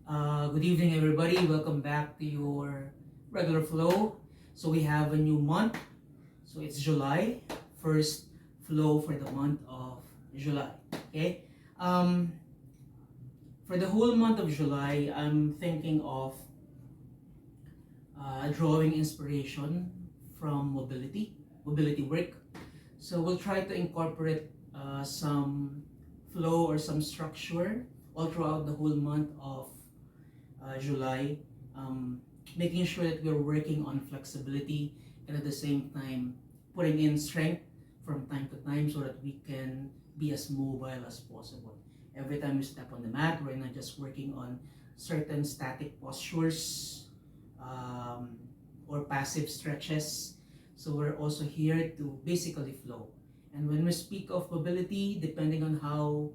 Good evening, everybody. Welcome back to your regular flow. So we have a new month. So it's July, first flow for the month of July. Okay. Um, for the whole month of July, I'm thinking of drawing inspiration from mobility work. So we'll try to incorporate some flow or some structure all throughout the whole month of July, um, making sure that we're working on flexibility and at the same time putting in strength from time to time so that we can be as mobile as possible. Every time we step on the mat, we're not just working on certain static postures um, or passive stretches. So we're also here to basically flow. And when we speak of mobility, depending on how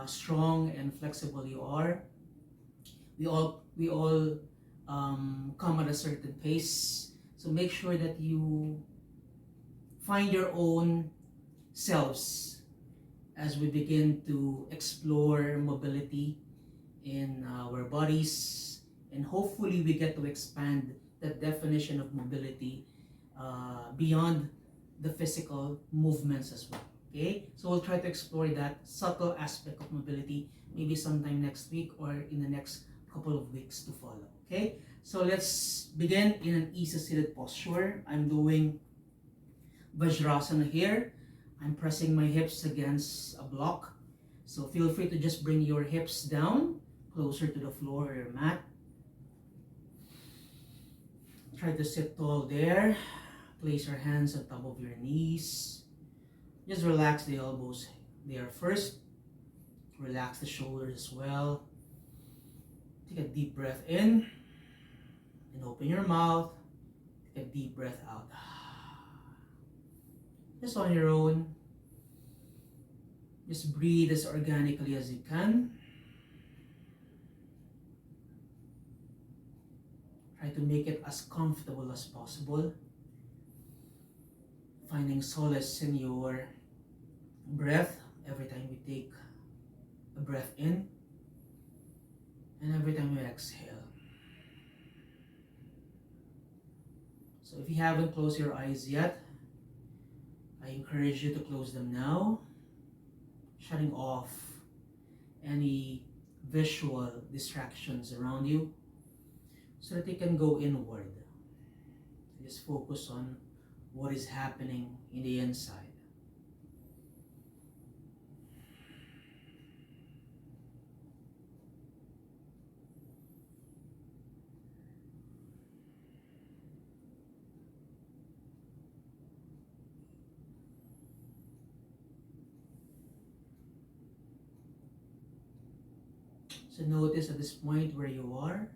strong and flexible you are, we all come at a certain pace. So make sure that you find your own selves as we begin to explore mobility in our bodies, and hopefully we get to expand the definition of mobility beyond the physical movements as well. Okay, so we'll try to explore that subtle aspect of mobility maybe sometime next week or in the next couple of weeks to follow. Okay, so let's begin in an easy seated posture. I'm doing Vajrasana here. I'm pressing my hips against a block. So feel free to just bring your hips down closer to the floor or your mat. Try to sit tall there. Place your hands on top of your knees. Just relax the elbows there first. Relax the shoulders as well. Take a deep breath in and open your mouth. Take a deep breath out. Just on your own. Just breathe as organically as you can. Try to make it as comfortable as possible. Finding solace in your breath every time we take a breath in and every time we exhale. So if you haven't closed your eyes yet, I encourage you to close them now, shutting off any visual distractions around you so that you can go inward. Just focus on what is happening in the inside. So notice at this point where you are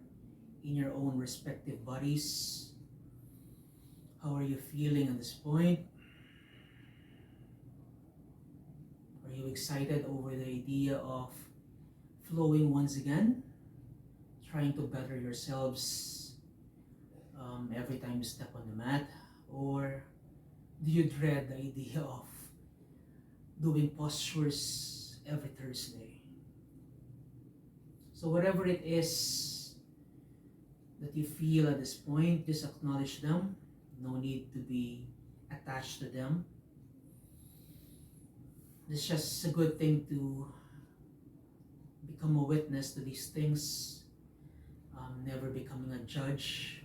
in your own respective bodies. How are you feeling at this point? Are you excited over the idea of flowing once again? Trying to better yourselves every time you step on the mat? Or do you dread the idea of doing postures every Thursday? So whatever it is that you feel at this point, just acknowledge them. No need to be attached to them. It's just a good thing to become a witness to these things, never becoming a judge.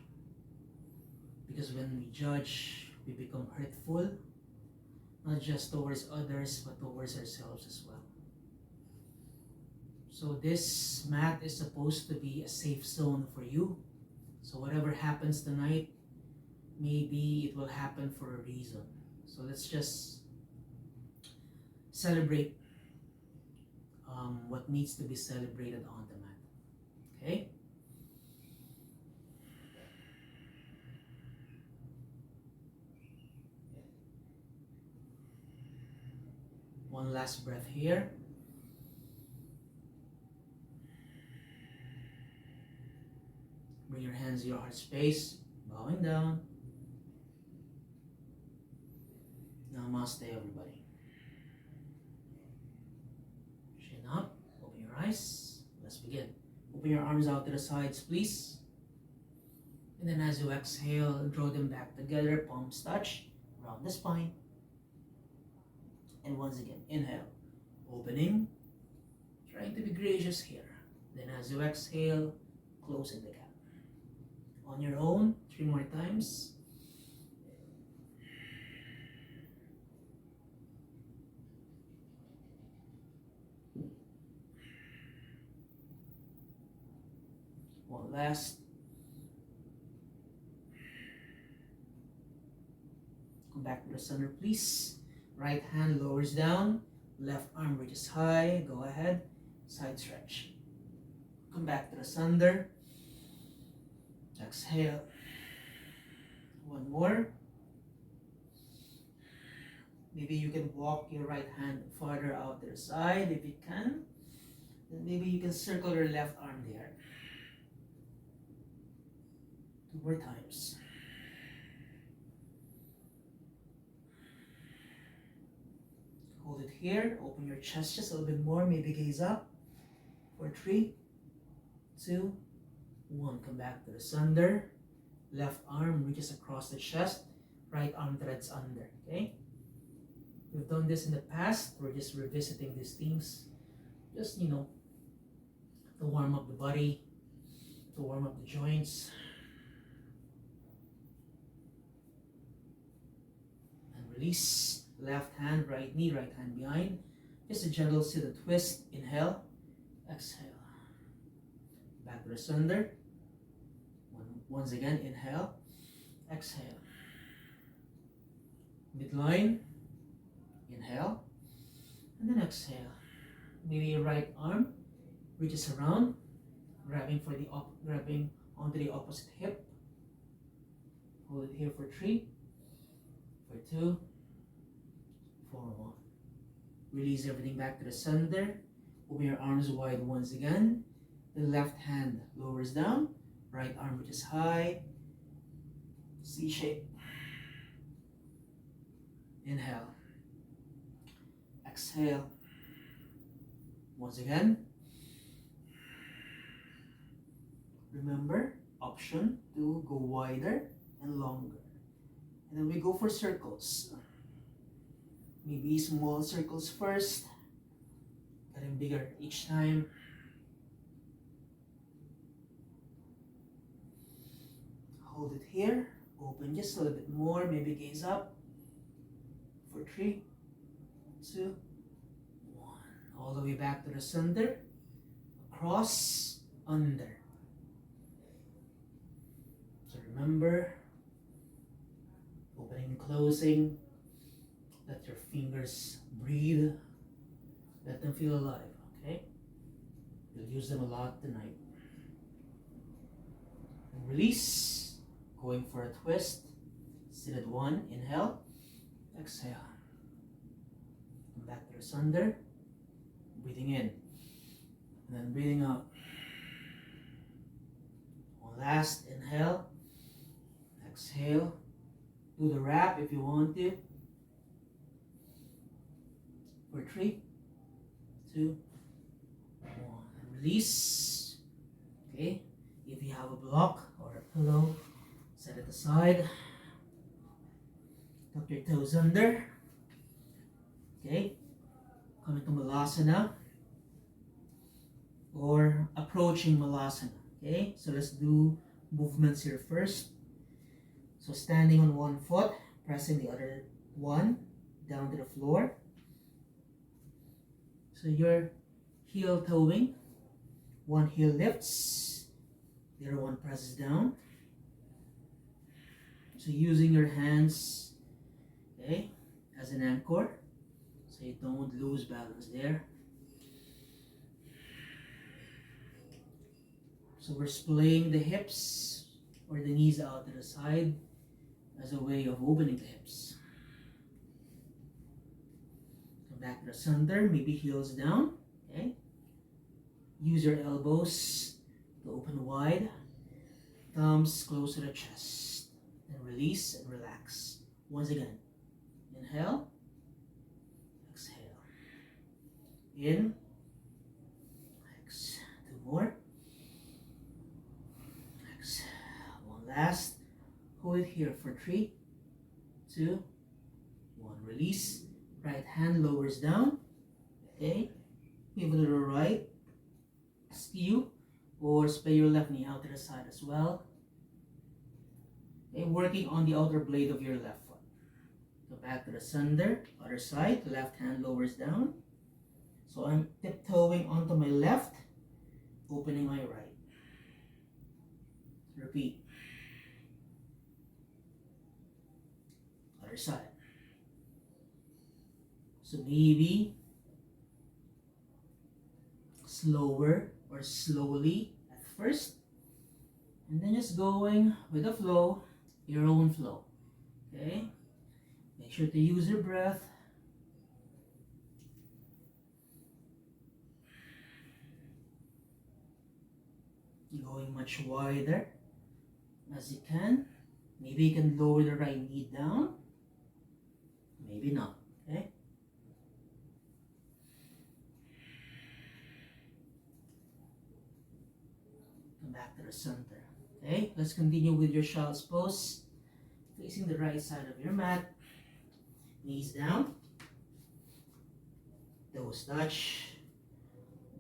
Because when we judge, we become hurtful, not just towards others, but towards ourselves as well. So this mat is supposed to be a safe zone for you. So whatever happens tonight, maybe it will happen for a reason. So let's just celebrate what needs to be celebrated on the mat. Okay? One last breath here. Bring your hands to your heart space, bowing down. Namaste, everybody. Chin up, open your eyes. Let's begin. Open your arms out to the sides, please. And then as you exhale, draw them back together, palms touch, around the spine. And once again, inhale, opening, trying to be gracious here. Then as you exhale, closing the gap. On your own, 3 more times. One last. Come back to the center, please. Right hand lowers down, left arm reaches high. Go ahead, side stretch. Come back to the center. Exhale. One more. Maybe you can walk your right hand farther out to the side if you can. Then maybe you can circle your left arm there. 2 more times. Hold it here. Open your chest just a little bit more. Maybe gaze up. For 3, 2, 1. Come back to the center. Left arm reaches across the chest. Right arm threads under. Okay? We've done this in the past. We're just revisiting these things. Just, to warm up the body, to warm up the joints. And release. Left hand, right knee, right hand behind. Just a gentle sit and twist. Inhale. Exhale. Back to the center. Once again, inhale. Exhale. Midline. Inhale. And then exhale. Maybe your right arm reaches around, grabbing onto the opposite hip. Hold it here for 3, for 2, for 1. Release everything back to the center. Open your arms wide once again. The left hand lowers down, right arm reaches high. C shape. Inhale. Exhale. Once again. Remember, option to go wider and longer. And then we go for circles. Maybe small circles first, getting bigger each time. Hold it here, open just a little bit more, maybe gaze up. For 3, 2, 1. All the way back to the center, across, under. So remember, opening and closing. Let your fingers breathe. Let them feel alive, okay? You'll use them a lot tonight. And release. Going for a twist. Sit at 1. Inhale. Exhale. Come back to the center. Breathing in. And then breathing out. One last inhale. Exhale. Do the wrap if you want to. For 3, 2, 1. And release. Okay. If you have a block or a pillow, set it aside. Tuck your toes under. Okay. Come into Malasana or approaching Malasana. Okay. So let's do movements here first. So standing on one foot, pressing the other one down to the floor. So you're heel toeing. One heel lifts, the other one presses down. So using your hands, okay, as an anchor, so you don't lose balance there. So we're splaying the hips or the knees out to the side as a way of opening the hips. Back to the center, maybe heels down, okay? Use your elbows to open wide, thumbs close to the chest, and release and relax. Once again, inhale, exhale, in, exhale, 2 more, last. Hold it here for 3, 2, 1. Release. Right hand lowers down. Okay. Pivot to the right. Skew or splay your left knee out to the side as well. Okay, working on the outer blade of your left foot. Go back to the center, other side, left hand lowers down. So I'm tiptoeing onto my left, opening my right. Repeat. Other side. So maybe slower or slowly at first, and then just going with the flow, your own flow. Okay? Make sure to use your breath. Going much wider as you can. Maybe you can lower the right knee down. Maybe not. Okay? Come back to the center. Okay? Let's continue with your child's pose. Facing the right side of your mat. Knees down. Toes touch.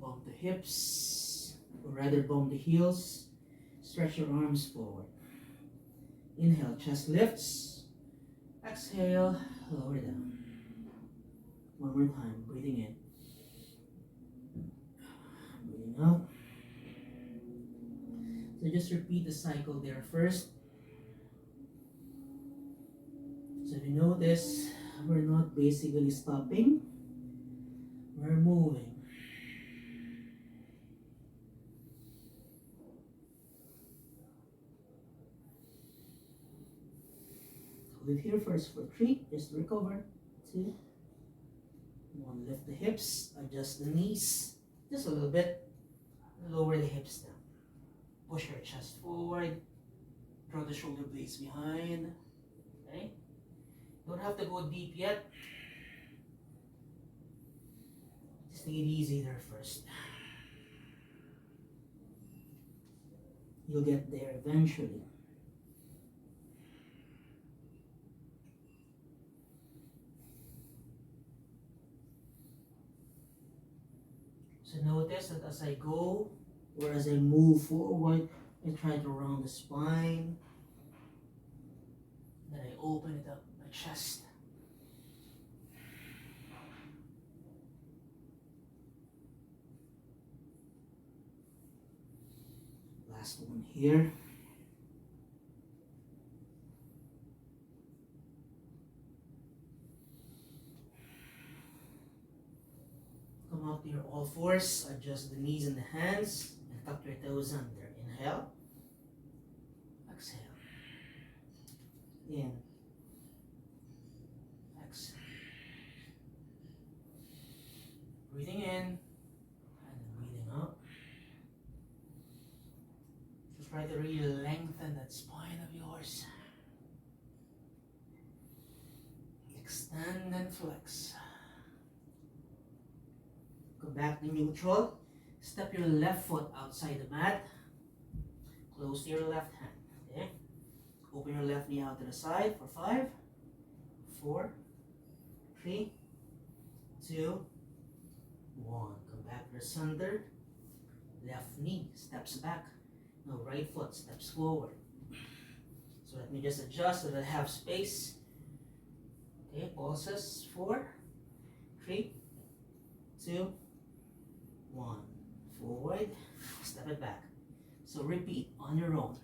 Bump the hips. Or rather bump the heels. Stretch your arms forward. Inhale, chest lifts. Exhale, lower down. One more time, breathing in. Breathing out. So just repeat the cycle there first. So if you notice, we're not basically stopping. We're moving. Hold it here first for 3, just recover. 2, 1, lift the hips, adjust the knees, just a little bit. Lower the hips down. Push your chest forward. Draw the shoulder blades behind. Okay? Don't have to go deep yet. Just take it easy there first. You'll get there eventually. So notice that as I go, or as I move forward, I try to round the spine. Then I open it up, my chest. Last one here. Come up to your all fours, adjust the knees and the hands, and tuck your toes under. Inhale. Exhale. In. Exhale. Breathing in, and then breathing out. Just try to really lengthen that spine of yours. Extend and flex. Go back to neutral. Step your left foot outside the mat. Close to your left hand. Okay? Open your left knee out to the side for 5, 4, 3, 2, 1. Come back to the center. Left knee steps back. Now right foot steps forward. So let me just adjust so that I have space. Okay, pulses. 4, 3, 2, 1. Forward, step it back. So repeat on your own.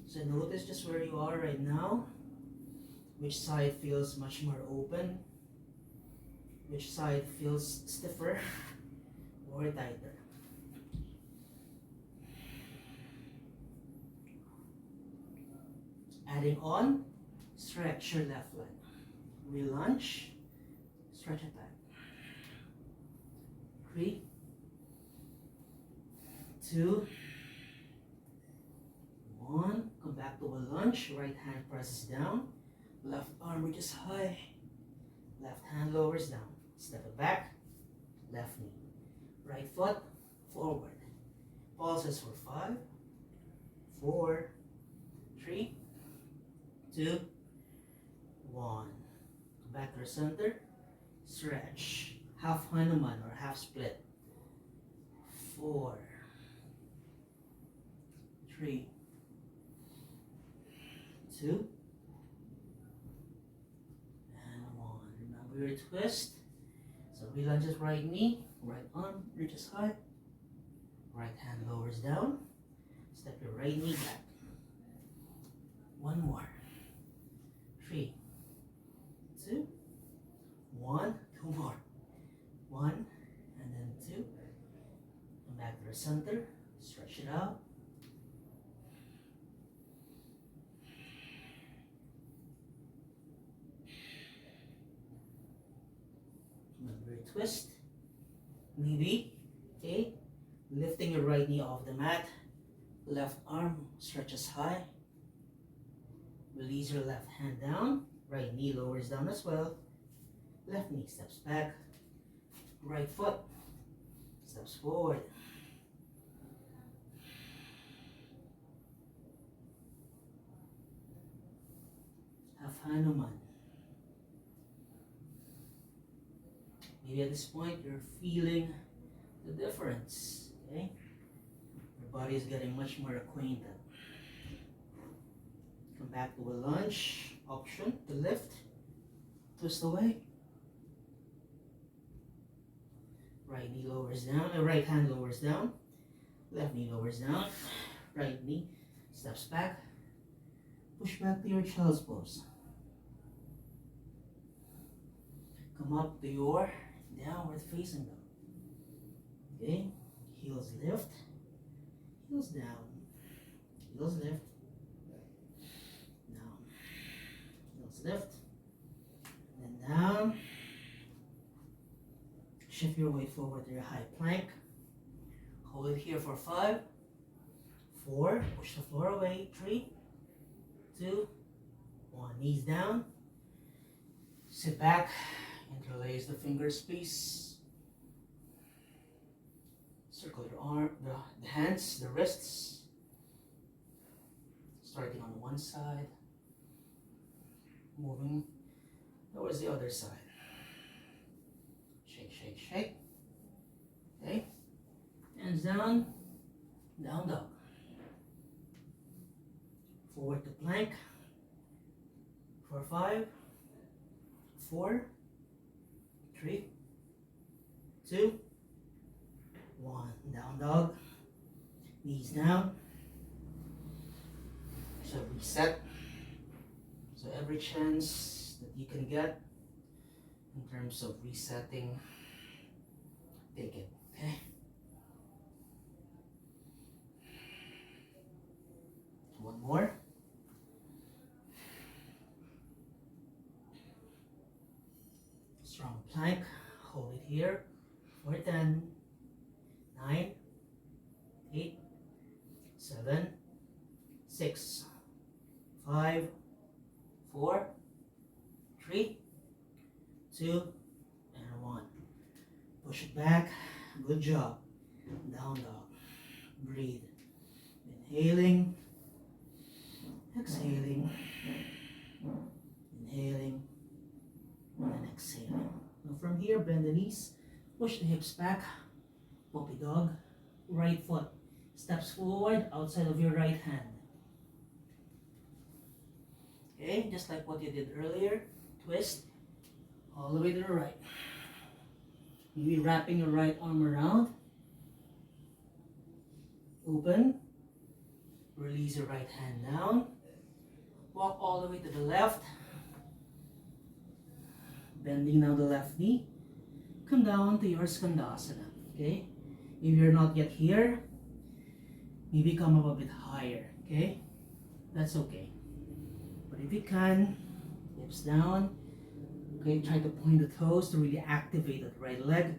So notice just where you are right now. Which side feels much more open? Which side feels stiffer or tighter? Adding on, stretch your left leg. Re-lunge, stretch it back. 3, 2, 1. Come back to a lunge. Right hand presses down. Left arm reaches high. Left hand lowers down. Step it back. Left knee. Right foot forward. Pulses for 5, 4, 3, 2, 1. Back to the center. Stretch. Half Hanuman or half split. 4, 3, 2, and 1. Remember your twist. So we lunges right knee, right arm reaches high, right hand lowers down. Step your right knee back. 1 more. 3, 2, 1. 2 more. 1 and then 2. Come back to the center. Stretch it out. Remember your twist. Maybe, okay, lifting your right knee off the mat. Left arm stretches high. Release your left hand down. Right knee lowers down as well. Left knee steps back. Right foot steps forward. Half Hanuman. Maybe at this point you're feeling the difference, okay? Your body is getting much more acquainted. Come back to a lunge option to lift. Twist away. Right knee lowers down, right hand lowers down. Left knee lowers down. Right knee steps back. Push back to your child's pose. Come up to your downward facing dog. Okay, heels lift, heels down, heels lift, down, heels lift, and then down. Shift your weight forward to your high plank. Hold it here for 5, 4, push the floor away, 3, 2, 1, knees down. Sit back, interlace the fingers, please. Circle your arm, the hands, the wrists. Starting on one side, moving towards the other side. Shake, shake, shake. Okay. Hands down, down dog. Forward to plank. For 5, 4, 3, 2, 1. Down dog. Knees down. So reset. So every chance that you can get in terms of resetting, take it. Okay. One more. Strong plank. Hold it here for 10, 9, 8, 7, 6, 5, 4, 3, 2, and 1. Push it back. Good job. Down dog. Breathe. Inhaling. Exhaling. Inhaling. And exhaling. Now from here, bend the knees. Push the hips back. Puppy dog. Right foot steps forward outside of your right hand. Okay, just like what you did earlier. Twist all the way to the right. Maybe wrapping your right arm around. Open. Release your right hand down. Walk all the way to the left. Bending down the left knee. Come down to your Skandasana. Okay? If you're not yet here, maybe come up a bit higher. Okay? That's okay. But if you can, hips down. Okay, try to point the toes to really activate that right leg.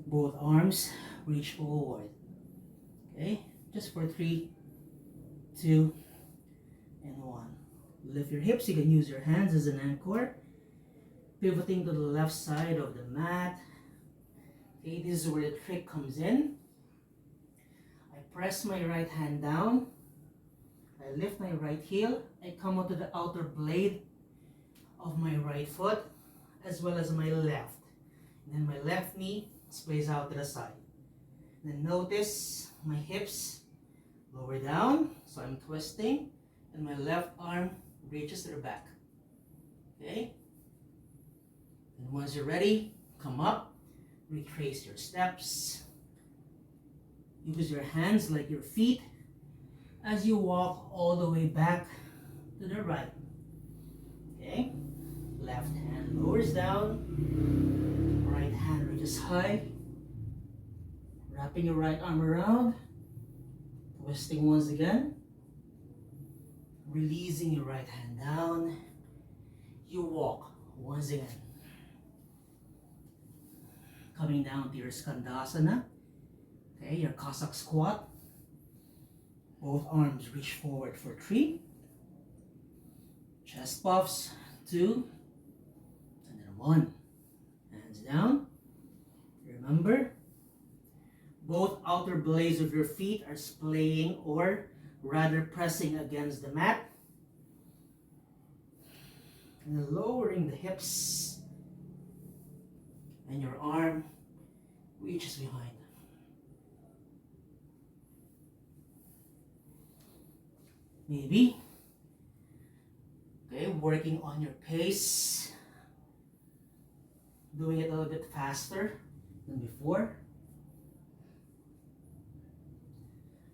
Both arms reach forward. Okay, just for 3, 2, and 1. Lift your hips. You can use your hands as an anchor. Pivoting to the left side of the mat. Okay, this is where the trick comes in. I press my right hand down. I lift my right heel. I come onto the outer blade of my right foot as well as my left. And then my left knee sprays out to the side. Then notice my hips lower down, so I'm twisting, and my left arm reaches to the back. Okay? And once you're ready, come up, retrace your steps. Use your hands like your feet as you walk all the way back to the right. Okay? Left hand lowers down, right hand reaches high. Wrapping your right arm around, twisting once again, releasing your right hand down. You walk once again. Coming down to your Skandasana, okay, your Cossack squat. Both arms reach forward for 3. Chest puffs, 2, and then 1. Hands down. Remember, both outer blades of your feet are splaying or rather pressing against the mat. And then lowering the hips. And your arm reaches behind. Maybe. Okay, working on your pace. Doing it a little bit faster than before.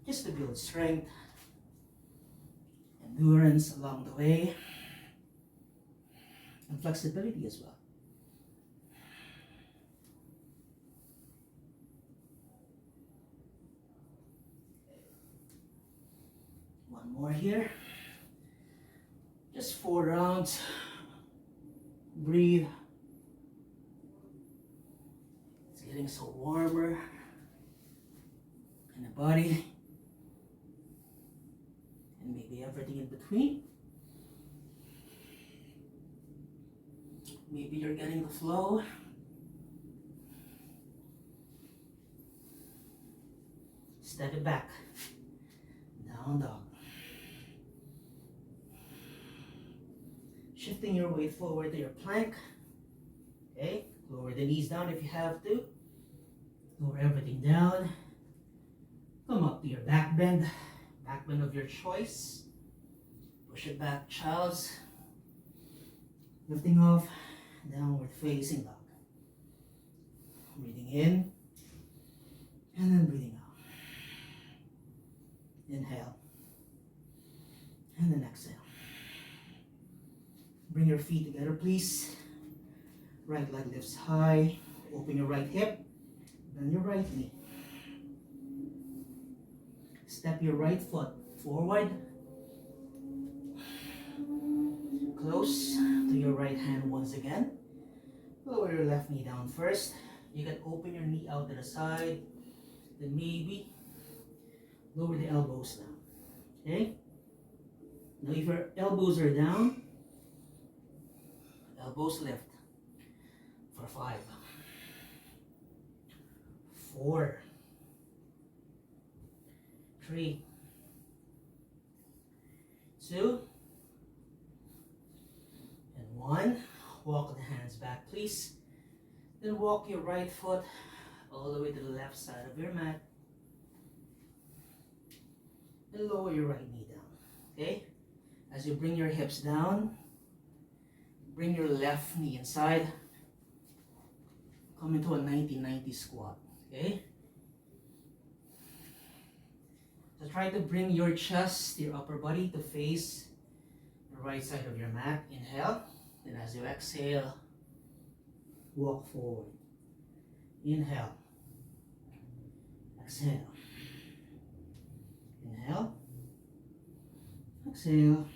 Just to build strength, endurance along the way, and flexibility as well. One more here. Just 4 rounds. Breathe. It's getting so warmer in the body. And maybe everything in between. Maybe you're getting the flow. Step it back. Down dog. Shifting your weight forward to your plank. Okay, lower the knees down if you have to. Lower everything down. Come up to your back bend of your choice. Push it back, child's. Lifting off, downward facing dog. Breathing in, and then breathing out. Inhale, and then exhale. Bring your feet together, please. Right leg lifts high. Open your right hip, bend your right knee. Step your right foot forward. Close to your right hand once again. Lower your left knee down first. You can open your knee out to the side. Then maybe lower the elbows down. Okay? Now if your elbows are down, elbows lift for 5, 4, 3, 2, and 1. Walk the hands back, please. Then walk your right foot all the way to the left side of your mat. And lower your right knee down. Okay? As you bring your hips down, bring your left knee inside. Come into a 90-90 squat. Okay? So try to bring your chest, your upper body to face the right side of your mat. Inhale. Then as you exhale, walk forward. Inhale. Exhale. Inhale. Exhale.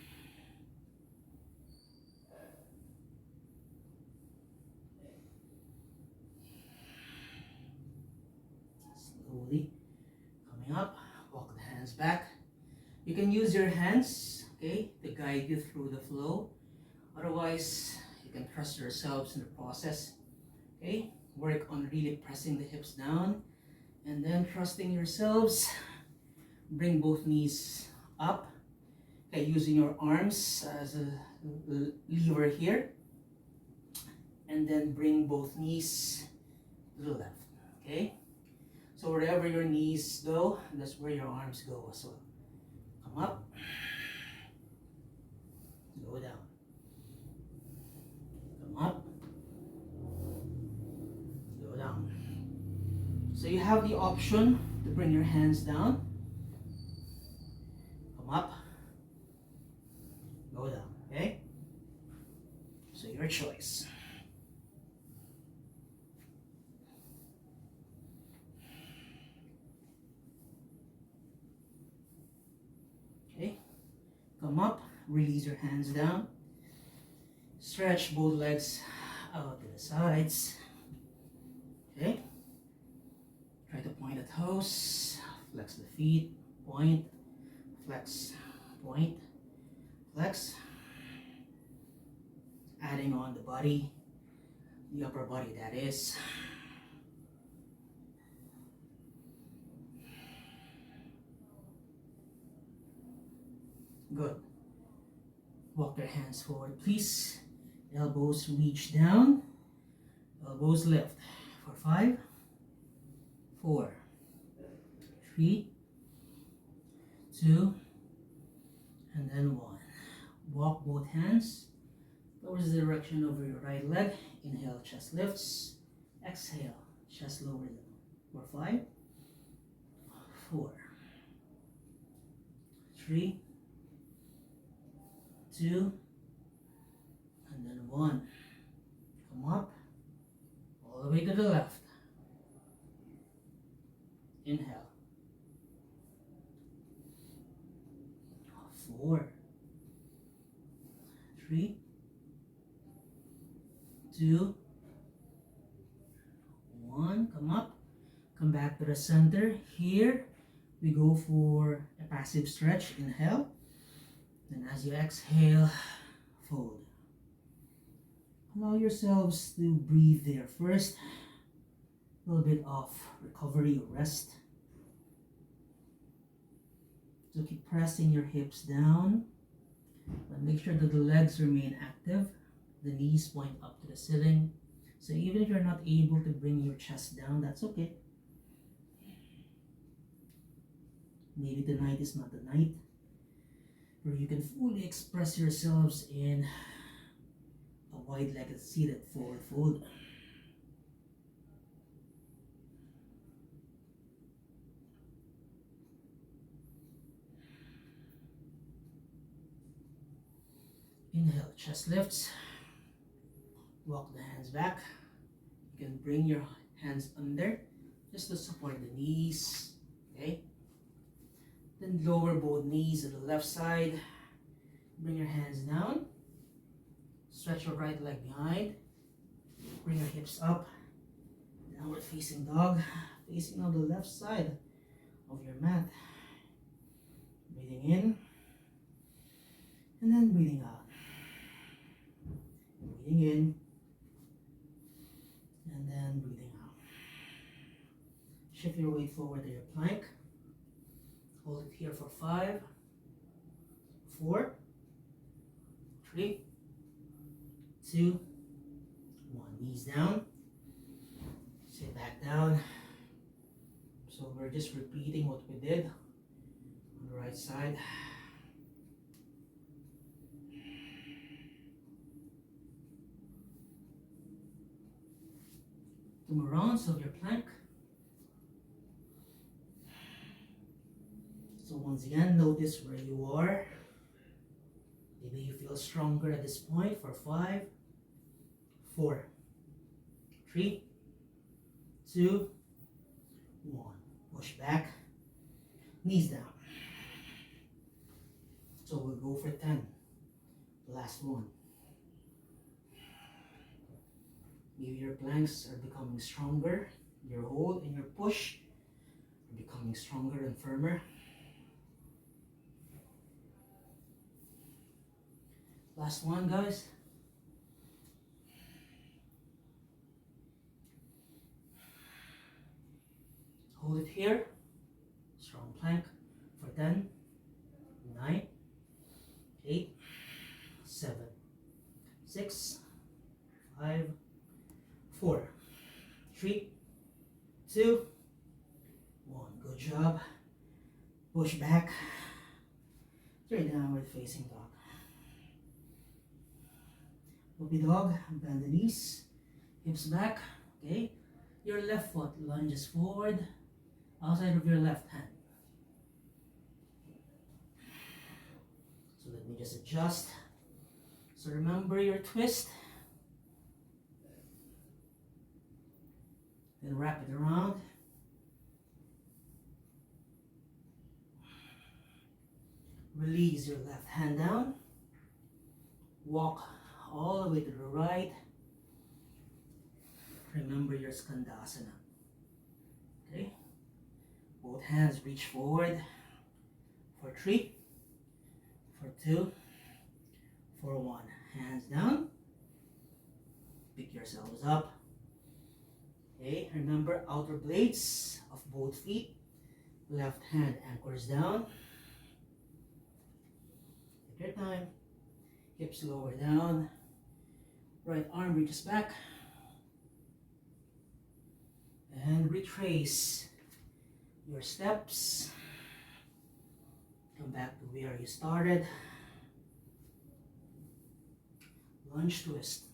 Slowly coming up. Walk the hands back. You can use your hands okay, to guide you through the flow. Otherwise, you can trust yourselves in the process. Okay, work on really pressing the hips down and then trusting yourselves. Bring both knees up. Okay, using your arms as a lever here. And then bring both knees to the left. Okay, so wherever your knees go, that's where your arms go as well. Come up, go down. Come up, go down. So you have the option to bring your hands down. Come up, go down, okay? So your choice. Okay, come up, release your hands down. Stretch both legs out to the sides. Okay, try to point the toes, flex the feet, point, flex, point, flex. Adding on the body, the upper body that is. Good. Walk your hands forward, please. Elbows reach down, elbows lift. For 5, 4, 3, 2, and then 1. Walk both hands towards the direction of your right leg. Inhale, chest lifts. Exhale, chest lowers down. For 5, 4, 3, 2, and then 1. Come up, all the way to the left. Inhale. 4, 3, 2, 1. Come up, come back to the center. Here we go for a passive stretch. Inhale. Then as you exhale, fold. Allow yourselves to breathe there first. A little bit of recovery or rest. So keep pressing your hips down, but make sure that the legs remain active. The knees point up to the ceiling. So even if you're not able to bring your chest down, that's okay. Maybe tonight is not the night where you can fully express yourselves in a wide-legged seated forward fold. Inhale, chest lifts. Walk the hands back. You can bring your hands under just to support the knees. Okay? Then lower both knees to the left side. Bring your hands down. Stretch your right leg behind. Bring your hips up. Downward facing dog. Facing on the left side of your mat. Breathing in. And then breathing out. Breathing in. And then breathing out. Shift your weight forward to your plank. Hold it here for 5, 4, 3, 2, 1. Knees down. Sit back down. So we're just repeating what we did on the right side. 2 more rounds of your plank. So once again, notice where you are. Maybe you feel stronger at this point for 5, 4, 3, 2, 1. Push back, knees down. So we'll go for 10. Last one. Maybe your planks are becoming stronger. Your hold and your push are becoming stronger and firmer. Last one, guys. Hold it here. Strong plank for 10, 9, 8, 7, 6, 5, 4, 3, 2, 1. Good job. Push back. Straight downward facing dog. Puppy dog. Bend the knees. Hips back. Okay. Your left foot lunges forward outside of your left hand. So let me just adjust. So remember your twist. Then wrap it around. Release your left hand down. Walk all the way to the right. Remember your Skandasana. Okay? Both hands reach forward for 3, for 2, for 1. Hands down. Pick yourselves up. Okay? Remember outer blades of both feet. Left hand anchors down. Take your time. Hips lower down. Right arm reaches back. And retrace your steps. Come back to where you started. Lunge twist.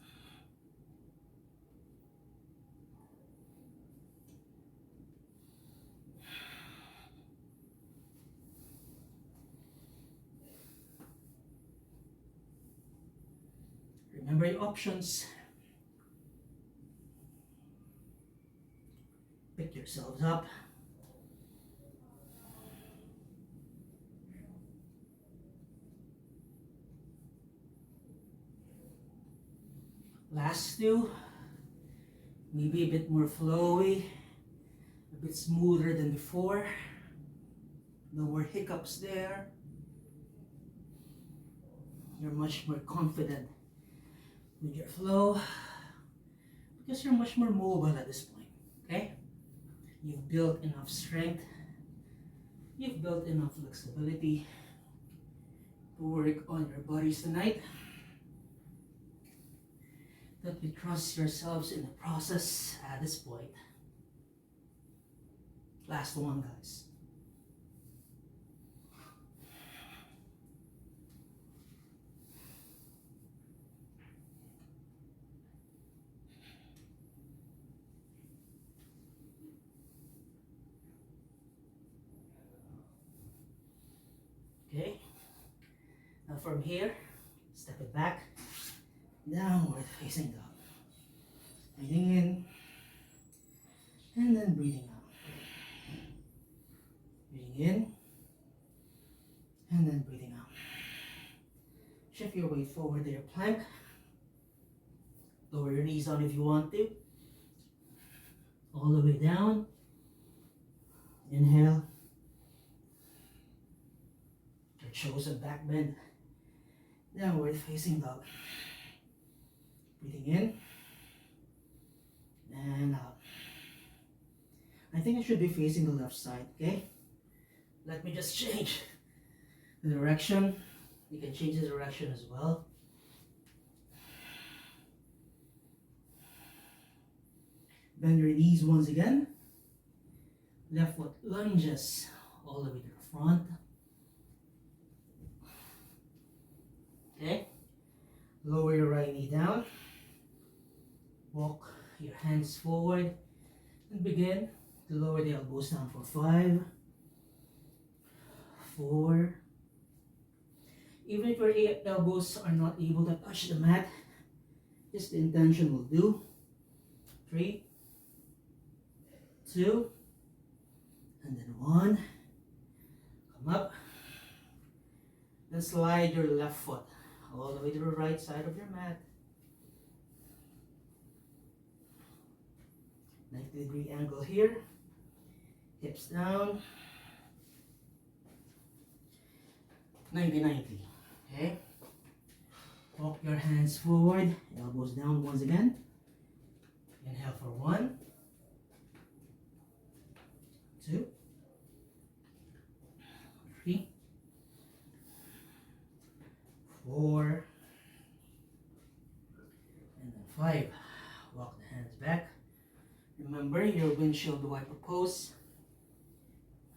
Remember your options. Pick yourselves up. Last two, maybe a bit more flowy, a bit smoother than before. No more hiccups there. You're much more confident with your flow because you're much more mobile at this point, okay? You've built enough strength. You've built enough flexibility to work on your bodies tonight. That we trust yourselves in the process at this point. Last one, guys. Okay. Now from here, step it back. Downward facing dog. Breathing in and then breathing out. Breathing in and then breathing out. Shift your weight forward to your plank. Lower your knees down if you want to. All the way down. Inhale. Your chosen back bend. Downward facing dog. Breathing in and out. I think I should be facing the left side, okay? Let me just change the direction. You can change the direction as well. Bend your knees once again. Left foot lunges all the way to the front. Okay? Lower your right knee down. Walk your hands forward and begin to lower the elbows down for 5, 4. Even if your elbows are not able to touch the mat, just the intention will do. 3, 2, and then 1. Come up. Then slide your left foot all the way to the right side of your mat. 90-degree angle here. Hips down. 90-90. Okay? Walk your hands forward, elbows down once again. Inhale for 1, 2, 3, 4, and then 5. Walk the hands back. Remember your windshield wiper pose.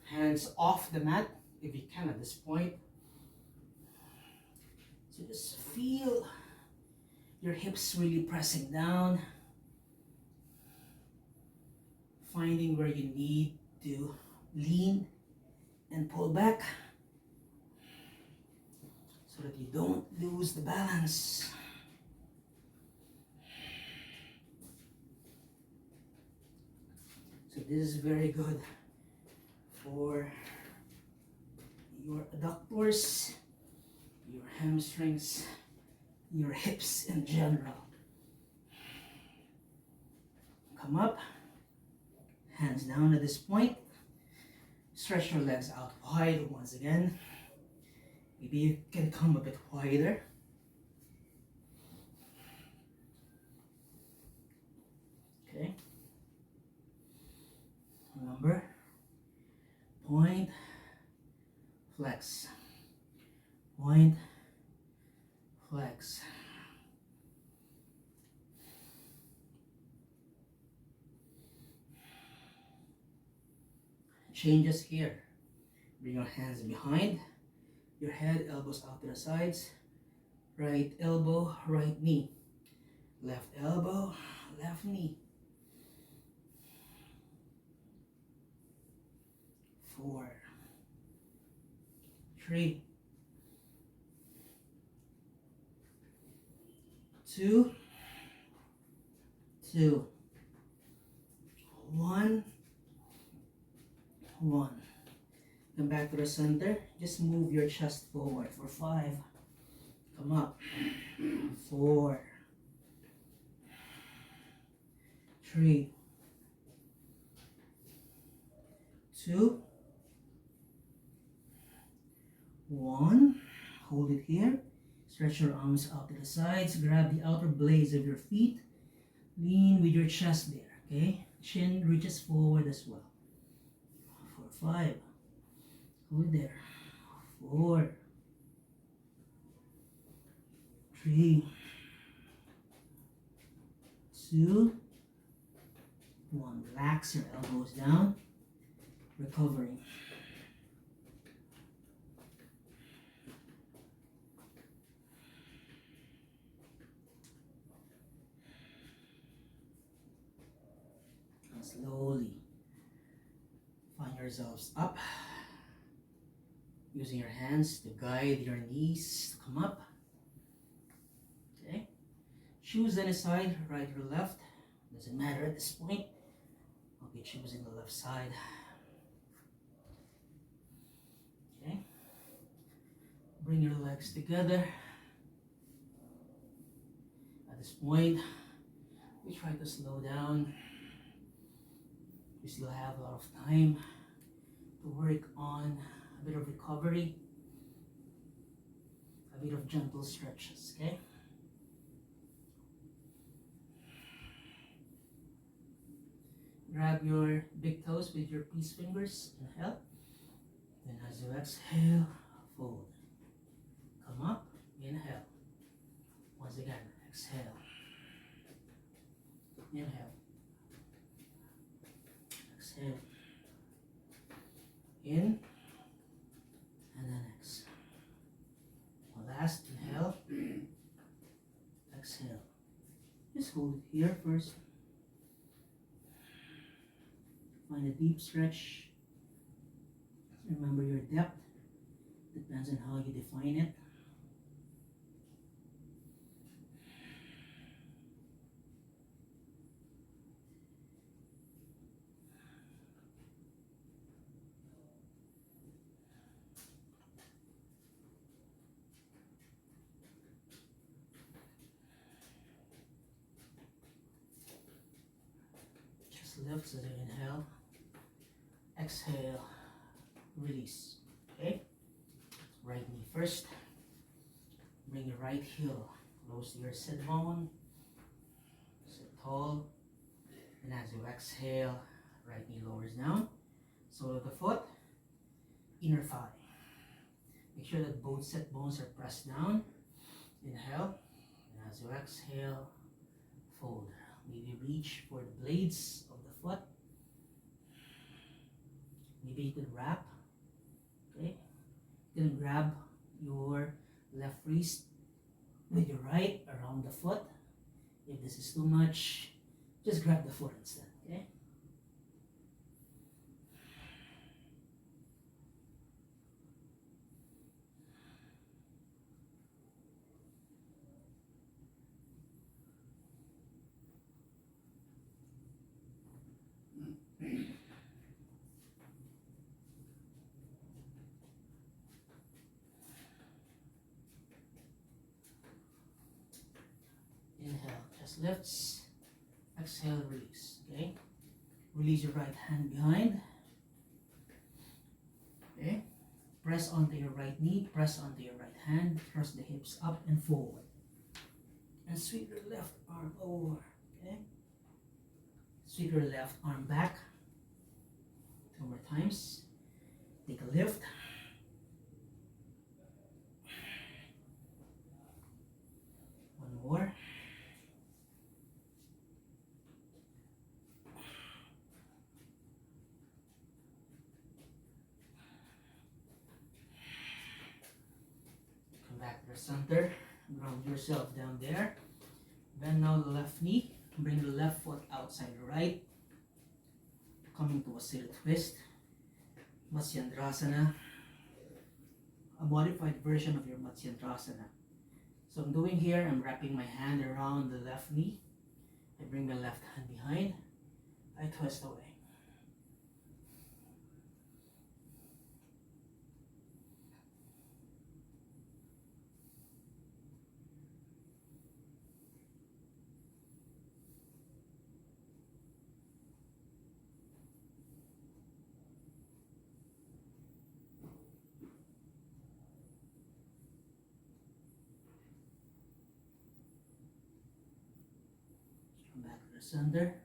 Hands off the mat if you can at this point. So just feel your hips really pressing down. Finding where you need to lean and pull back so that you don't lose the balance. So this is very good for your adductors, your hamstrings, your hips in general. Come up, hands down at this point. Stretch your legs out wide once again. Maybe you can come a bit wider. Okay. Remember, point, flex, point, flex. Changes here. Bring your hands behind your head, elbows out to the sides. Right elbow, right knee. Left elbow, left knee. 4, 3, 2, 1. Come back to the center. Just move your chest forward for 5. Come up. 4, 3, 2, 1. Hold it here. Stretch your arms out to the sides. Grab the outer blades of your feet. Lean with your chest there. Okay? Chin reaches forward as well. 5. Hold there. 4, 3, 2, 1. Relax your elbows down. Recovering. And slowly find yourselves up, using your hands to guide your knees to come up. Okay, choose any side, right or left, doesn't matter at this point. I'll be choosing the left side. Okay, bring your legs together. At this point, we try to slow down. We still have a lot of time to work on a bit of recovery, a bit of gentle stretches, okay? Grab your big toes with your peace fingers, inhale. Then as you exhale, fold. Come up, inhale. Once again, exhale. Inhale. Exhale. In and then exhale. Last, inhale. Exhale. Just hold it here first. Find a deep stretch. Remember your depth. Depends on how you define it. Lifts as you inhale, exhale, release. Okay, right knee first. Bring your right heel Close your sit bone. Sit tall. And as you exhale, right knee lowers down. Sole of the foot, inner thigh. Make sure that both sit bones are pressed down. Inhale. And as you exhale, fold. Maybe reach for the blades of the foot. Maybe you could wrap. Okay. You can grab your left wrist with your right around the foot. If this is too much, just grab the foot instead. Okay. Inhale, chest lifts. Exhale, release. Okay. Release your right hand behind. Okay. Press onto your right knee. Press onto your right hand. Thrust the hips up and forward. And sweep your left arm over. Okay. Sweep your left arm back. 2 more times. Take a lift. One more. Come back to the center. Ground yourself down there. Bend now the left knee. Bring the left foot outside the right. Coming to a seated twist. Matsyendrasana. A modified version of your Matsyendrasana. So I'm doing here, I'm wrapping my hand around the left knee. I bring my left hand behind. I twist away. Back to the center.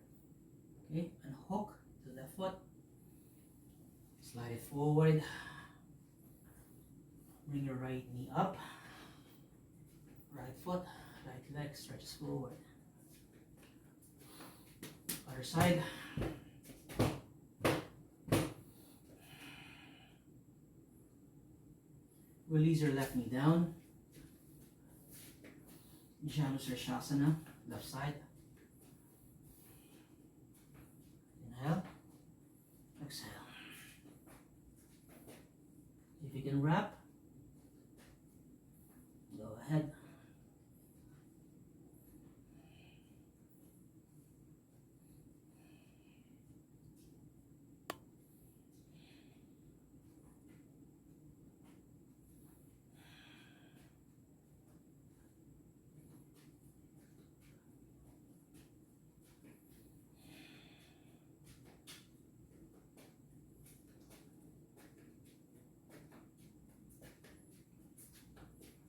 Okay, and hook the left foot. Slide it forward. Bring your right knee up. Right foot, right leg stretches forward. Other side. Release your left knee down. Janusirsasana, left side. Inhale, exhale. If you can wrap, go ahead.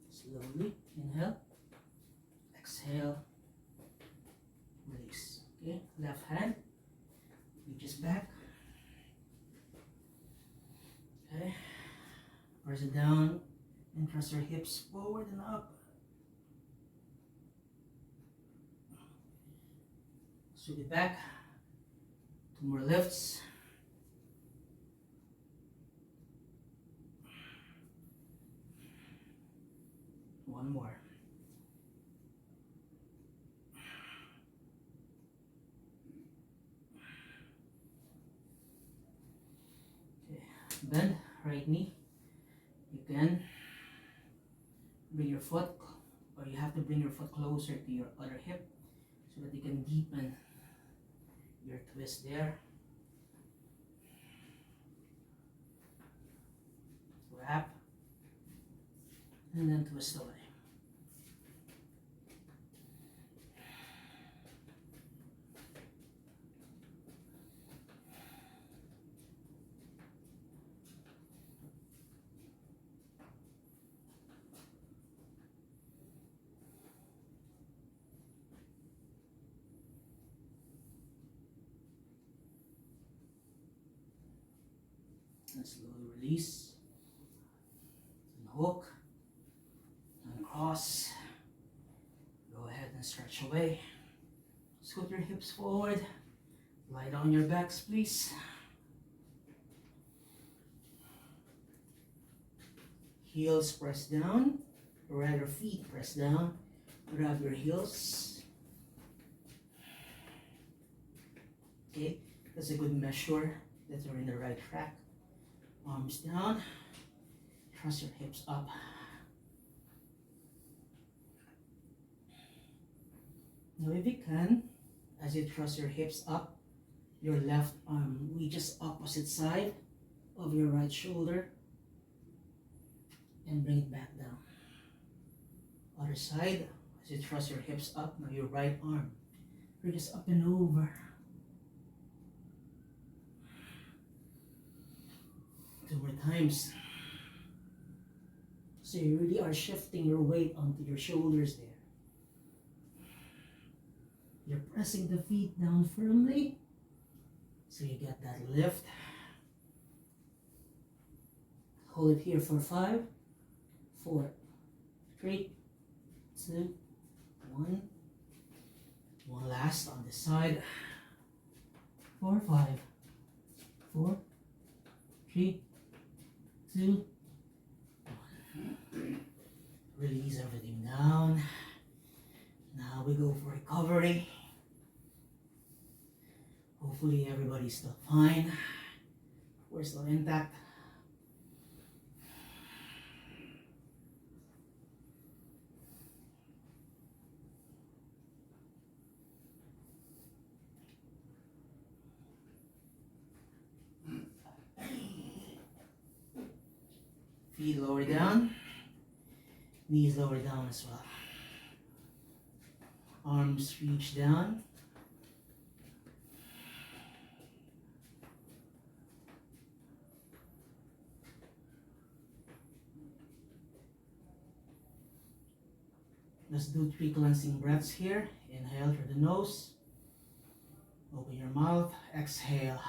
Slowly, inhale, exhale, release. Okay, left hand reaches back. Okay, press it down and press your hips forward and up. Sweep it back. 2 more lifts. One more. Okay, bend right knee. You can bring your foot, or you have to bring your foot closer to your other hip so that you can deepen your twist there. Wrap and then twist away. and slowly release. Unhook, uncross. Go ahead and stretch away. Scoot your hips forward. Lie down your backs, please. Heels press down, or rather feet press down. Grab your heels. Okay, that's a good measure that you're in the right track. Arms down. Thrust your hips up. Now if you can, as you thrust your hips up, your left arm reaches opposite side of your right shoulder and bring it back down. Other side, as you thrust your hips up, now your right arm reaches up and over. 2 more times. So you really are shifting your weight onto your shoulders there. You're pressing the feet down firmly, so you get that lift. Hold it here for 5, 4, 3, 2, 1. One last on this side. 4, 5, 4, 3, 2, 1. Release everything down. Now we go for recovery. Hopefully everybody's still fine. We're still intact. Feet lower down. Knees lower down as well. Arms reach down. Let's do 3 cleansing breaths here. Inhale through the nose. Open your mouth. Exhale.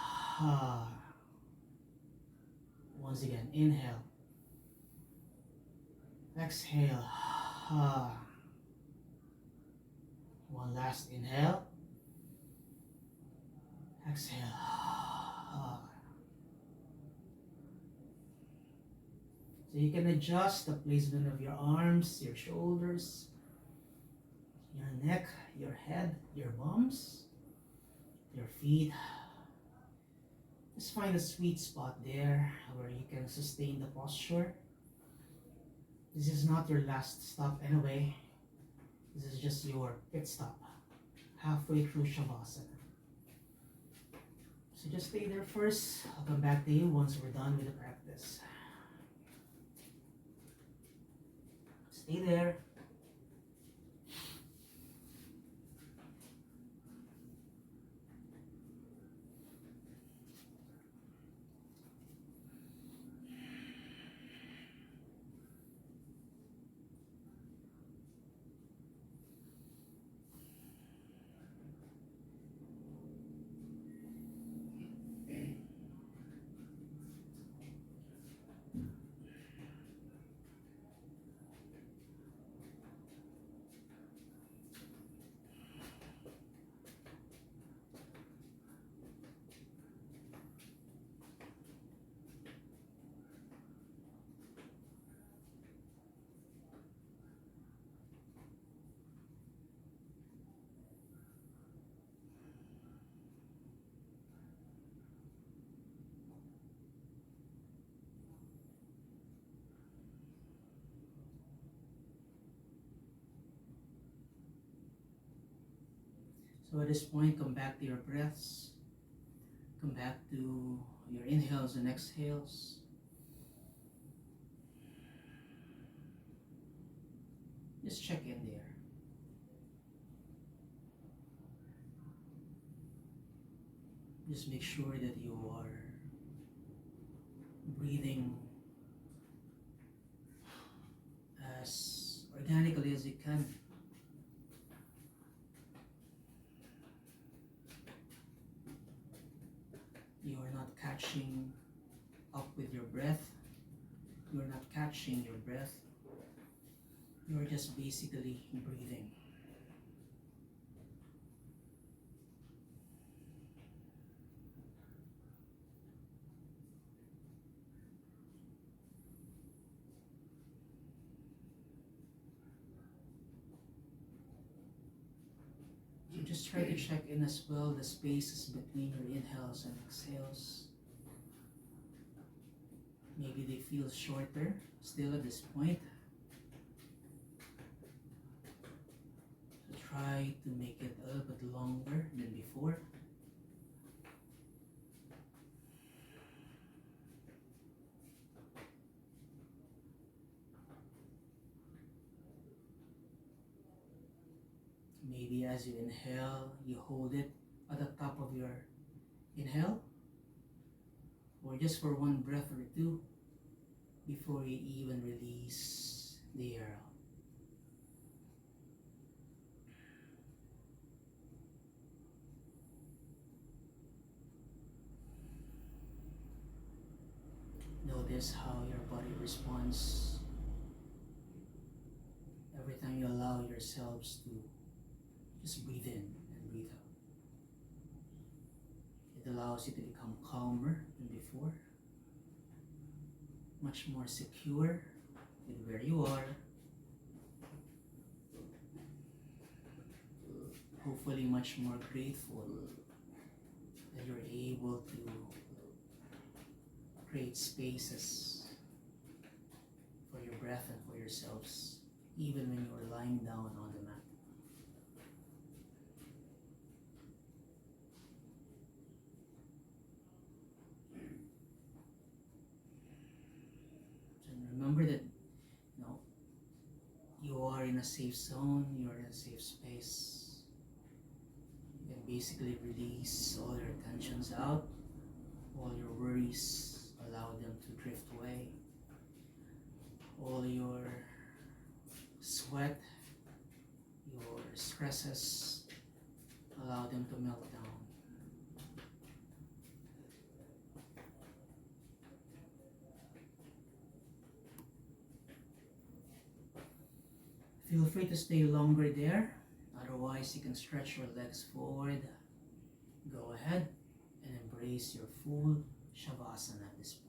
Once again, inhale. Exhale. One last inhale. Exhale. So you can adjust the placement of your arms, your shoulders, your neck, your head, your bums, your feet. Just find a sweet spot there where you can sustain the posture. This is not your last stop anyway. This is just your pit stop, halfway through Shavasana. So just stay there first. I'll come back to you once we're done with the practice. Stay there. So at this point, come back to your breaths. Come back to your inhales and exhales. Just check in there. Just make sure that you are breathing as organically as you can. You are not catching up with your breath. You're not catching your breath. You're just basically breathing. So just try to check in as well the spaces between your inhales and exhales. Maybe they feel shorter still at this point. So try to make it a little bit longer than before. Maybe as you inhale, you hold it at the top of your inhale, or just for one breath or two before you even release the air out. Notice how your body responds every time you allow yourselves to just breathe in and breathe out. It allows you to become calmer than before, much more secure with where you are, hopefully much more grateful that you're able to create spaces for your breath and for yourselves, even when you are lying down on the mat. Remember that you are in a safe zone, you are in a safe space. You can basically release all your tensions out, all your worries, allow them to drift away. All your sweat, your stresses, allow them to melt down. Feel free to stay longer there. Otherwise, you can stretch your legs forward. Go ahead and embrace your full Shavasana at this point.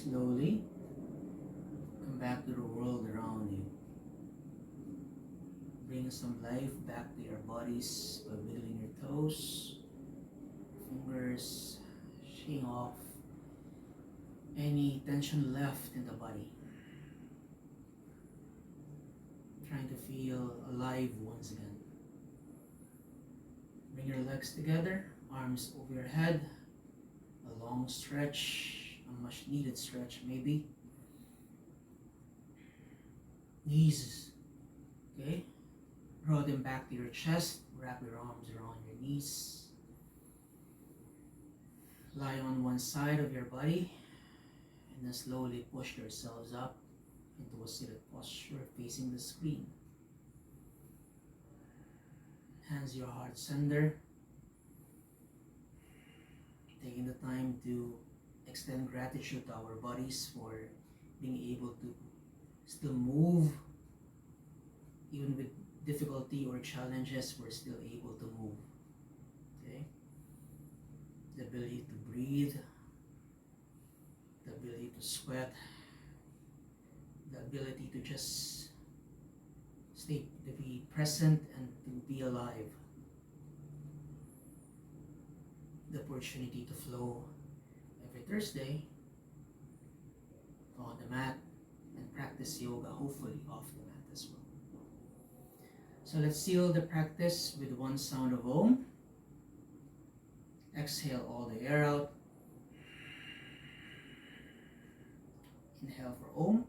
Slowly come back to the world around you. Bring some life back to your bodies by wiggling your toes, fingers, shaking off any tension left in the body. Trying to feel alive once again. Bring your legs together, arms over your head, a long stretch, a much needed stretch maybe. Knees, okay? Draw them back to your chest, wrap your arms around your knees. Lie on one side of your body, and then slowly push yourselves up into a seated posture facing the screen. Hands to your heart center. Taking the time to extend gratitude to our bodies for being able to still move. Even with difficulty or challenges, we're still able to move. Okay? The ability to breathe, the ability to sweat, the ability to just stay, to be present and to be alive. The opportunity to flow every Thursday on the mat and practice yoga, hopefully off the mat as well. So let's seal the practice with one sound of Om. Exhale all the air out. Inhale for Om.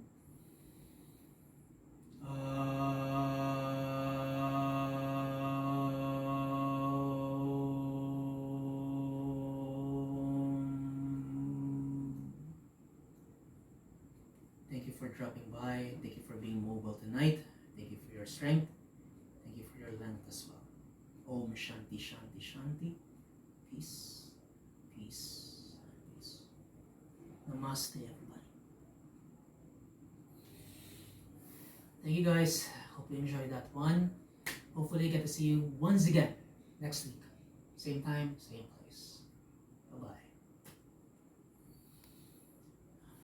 Thank you for dropping by. Thank you for being mobile tonight. Thank you for your strength. Thank you for your length as well. Om Shanti Shanti Shanti. Peace, peace, peace. Namaste, everybody. Thank you guys. Hope you enjoyed that one. Hopefully, get to see you once again next week. Same time, same place.